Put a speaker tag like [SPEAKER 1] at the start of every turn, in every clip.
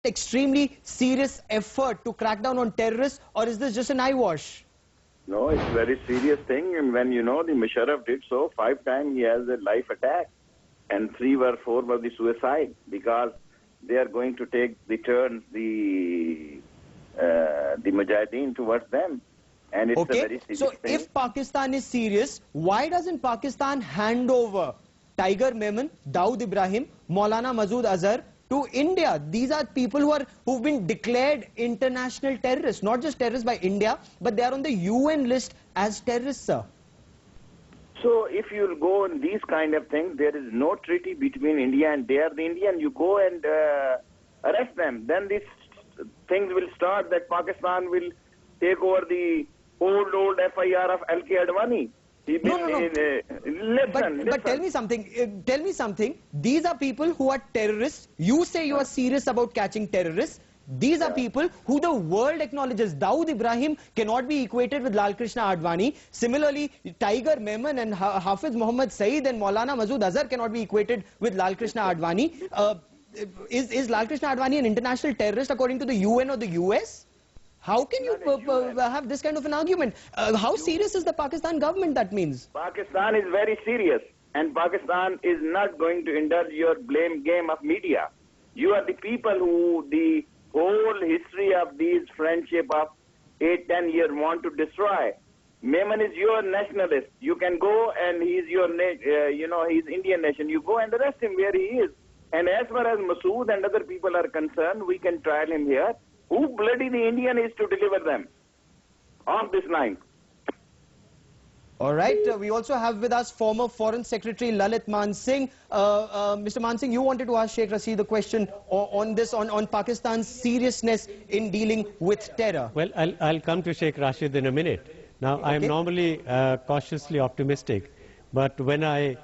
[SPEAKER 1] extremely serious effort to crack down on terrorists, or is this just an eyewash?
[SPEAKER 2] No, it's a very serious thing. And when you know the Musharraf did so, 5 times he has a life attack, and 3 or 4 were the suicide, because they are going to take the turn, the Mujahideen towards them. And it's a very serious
[SPEAKER 1] so
[SPEAKER 2] thing.
[SPEAKER 1] If Pakistan is serious, why doesn't Pakistan hand over Tiger Memon, Dawood Ibrahim, Maulana Masood Azhar to India? These are people who've been declared international terrorists, not just terrorists by India, but they are on the UN list as terrorists, sir.
[SPEAKER 2] So if you go on these kind of things, there is no treaty between India and they are the Indian. You go and arrest them. Then these things will start that Pakistan will take over the old FIR of L.K. Advani.
[SPEAKER 1] But tell me something. These are people who are terrorists. You say you are serious about catching terrorists. These are people who the world acknowledges. Dawood Ibrahim cannot be equated with Lal Krishna Advani. Similarly, Tiger Memon and Hafiz Muhammad Saeed and Maulana Masood Azhar cannot be equated with Lal Krishna Advani. Is Lal Krishna Advani an international terrorist according to the UN or the US? How can you have this kind of an argument? How serious is the Pakistan government, that means?
[SPEAKER 2] Pakistan is very serious, and Pakistan is not going to indulge your blame game of media. You are the people who the whole history of these friendship of 8-10 years want to destroy. Memon is your nationalist. You can go and he's your, he's Indian nation. You go and arrest him where he is. And as far as Masood and other people are concerned, we can trial him here. Who bloody the Indian is to deliver them off this line?
[SPEAKER 1] All right. We also have with us former Foreign Secretary Lalit Mansingh. Mr. Mansingh, you wanted to ask Sheikh Rashid the question on this, on Pakistan's seriousness in dealing with terror.
[SPEAKER 3] Well, I'll come to Sheikh Rashid in a minute. Now, I'm normally cautiously optimistic, but when I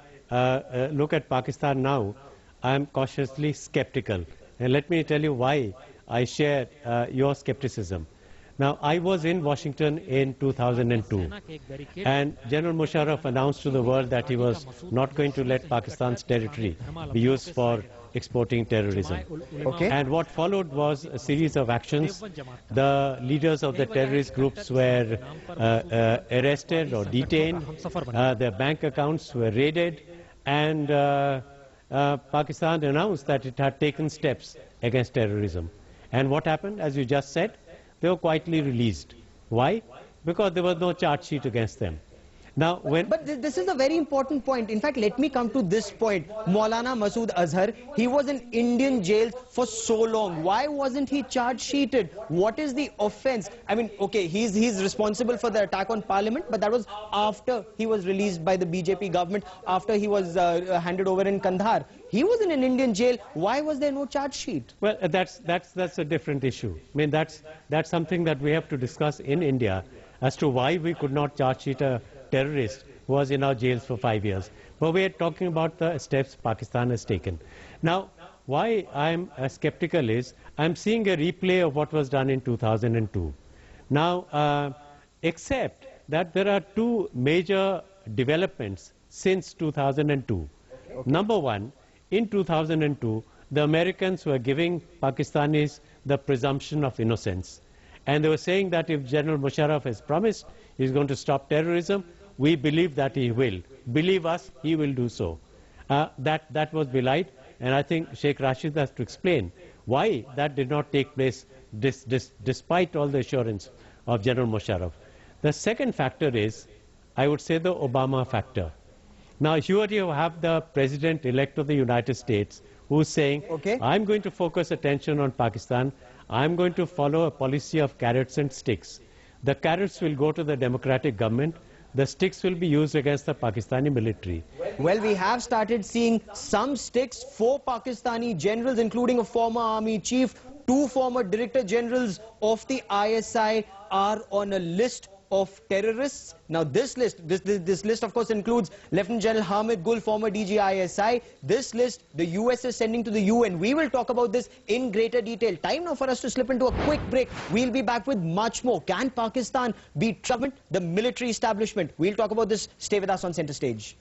[SPEAKER 3] look at Pakistan now, I'm cautiously skeptical. And let me tell you why I share your skepticism. Now, I was in Washington in 2002, and General Musharraf announced to the world that he was not going to let Pakistan's territory be used for exporting terrorism. And what followed was a series of actions. The leaders of the terrorist groups were arrested or detained, their bank accounts were raided, and Pakistan announced that it had taken steps against terrorism. And what happened? As you just said, they were quietly released. Why? Because there was no charge sheet against them. Now,
[SPEAKER 1] But this is a very important point. In fact, let me come to this point. Maulana Masood Azhar, he was in Indian jail for so long. Why wasn't he charge sheeted? What is the offense? I mean, okay, he's responsible for the attack on Parliament, but that was after he was released by the BJP government, after he was handed over in Kandahar. He was in an Indian jail. Why was there no charge sheet?
[SPEAKER 3] Well, that's a different issue. I mean, that's something that we have to discuss in India as to why we could not charge sheet a terrorist who was in our jails for 5 years. But we are talking about the steps Pakistan has taken. Now, why I'm skeptical is I'm seeing a replay of what was done in 2002. Now, except that there are 2 major developments since 2002. Number one, in 2002, the Americans were giving Pakistanis the presumption of innocence. And they were saying that if General Musharraf has promised he's going to stop terrorism, we believe that he will. Believe us, he will do so. That was belied, and I think Sheikh Rashid has to explain why that did not take place despite all the assurance of General Musharraf. The second factor is, I would say, the Obama factor. Now, here you have the President-elect of the United States who's saying, I'm going to focus attention on Pakistan. I'm going to follow a policy of carrots and sticks. The carrots will go to the democratic government. The sticks will be used against the Pakistani military.
[SPEAKER 1] Well, we have started seeing some sticks. 4 Pakistani generals, including a former army chief, 2 former director generals of the ISI are on a list of terrorists. Now, this list, of course, includes Lieutenant General Hamid Gul, former DG ISI. This list, the US is sending to the UN. We will talk about this in greater detail. Time now for us to slip into a quick break. We'll be back with much more. Can Pakistan beat the military establishment? We'll talk about this. Stay with us on Center Stage.